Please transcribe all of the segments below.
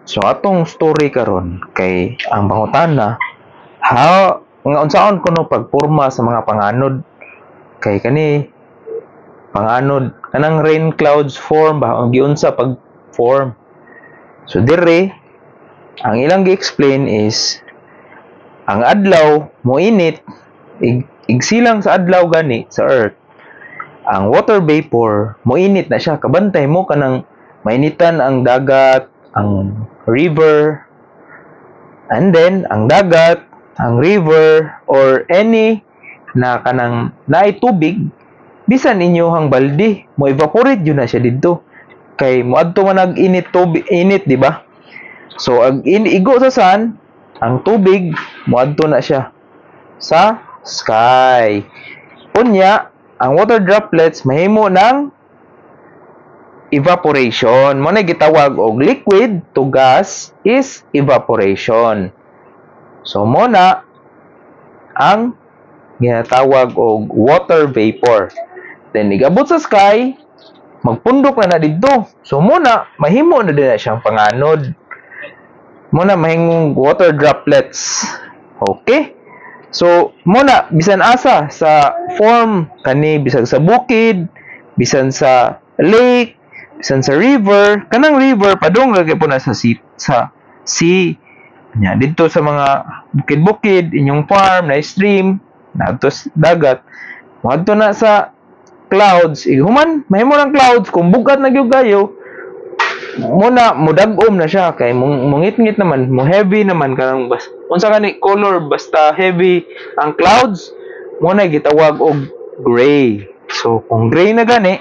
So atong story karon kay ang pangutana, how nga unsaon kuno pagporma sa mga panganod kay kani panganod kanang rain clouds form ba ang giunsa pag form. So dire ang ilang gi-explain is ang adlaw moinit igsilang sa adlaw gani sa earth. Ang water vapor moinit na siya, kabantay mo kanang mainitan ang dagat, ang river, and then ang dagat, ang river, or any na kanang naay tubig, bisan inyohang baldi mo evaporate yun na siya dito kay moadto man nag-init tubig init, di ba? So ag igo sa sun ang tubig moadto na siya sa sky. Unya ang water droplets mahimo ng evaporation. Mo na gitawag og liquid to gas is evaporation. So mo na ang ginatawag og water vapor. Then igabot sa sky, magpundok na didto. So mo na mahimo na din na siyang panganod. Mo na mahimong water droplets. Okay? So mo na bisan asa sa form kani bisag sa bukid, bisan sa lake, bisan sa river, kanang river padung lagi po na sa sea nya dito sa mga bukid-bukid inyong farm na stream na adto dagat moadto na sa clouds human mahimo ng clouds kung bugat na gyud kayo muna mudag-om na siya kay mungit-ngit naman mo heavy naman kanang unsa kani color basta heavy ang clouds muna gitawag og gray. So kung gray na gani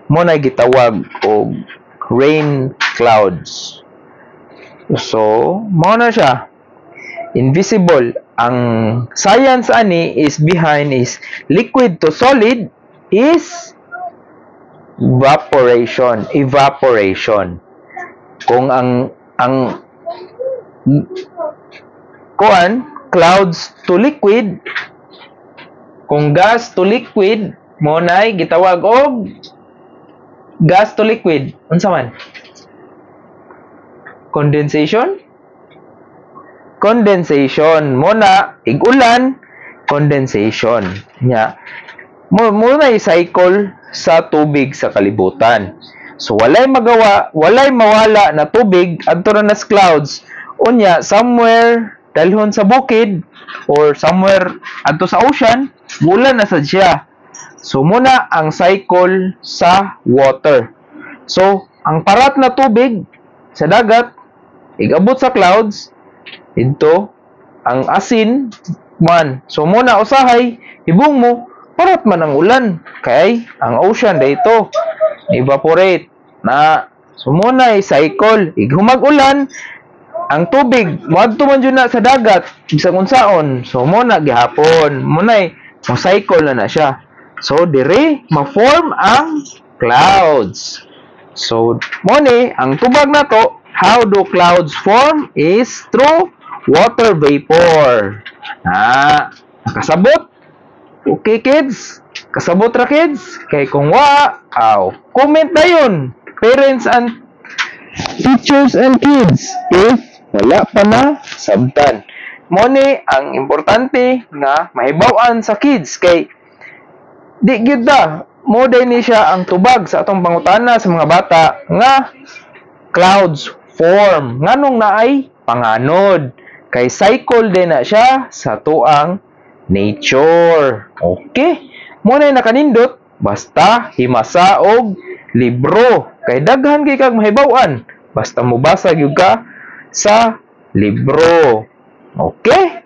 muna gitawag og rain clouds. So mo na siya invisible. Ang science ani is behind is liquid to solid is evaporation. Kung ang clouds to liquid, kung gas to liquid mo nay gitawag og gas to liquid. Unsa man? Condensation mo na ig-ulan condensation nya mo na i-cycle sa tubig sa kalibutan. So walay mawala na tubig adto na sa clouds unya somewhere dalhon sa bukid or somewhere adto sa ocean wala na sad siya. So muna ang cycle sa water. So ang parat na tubig sa dagat igabot sa clouds dito ang asin man. So muna usahay hibong mo parat man ang ulan kay ang ocean dito evaporate na. So muna i-cycle ighumag ulan ang tubig moadto man jud na sa dagat bisag unsaon. So muna gihapon muna mo cycle na siya. So dire ma-form ang clouds. So mo ni ang tubag nato how do clouds form is through water vapor. Nakasabot? Okay kids? Kasabot ra kids? Kay kung comment na yun. Parents and teachers and kids if wala pa na sabtan. Mo ni ang importante nga mahibaw-an sa kids kay di gyud mo ni siya ang tubag sa atong pangutana sa mga bata nga clouds form nganong naay panganod kay cycle din na siya sa tuang nature. Okay? Mo na nakanindot basta himasa og libro kay daghan kay kag mahibaw-an basta mobasa gyud ka sa libro. Okay?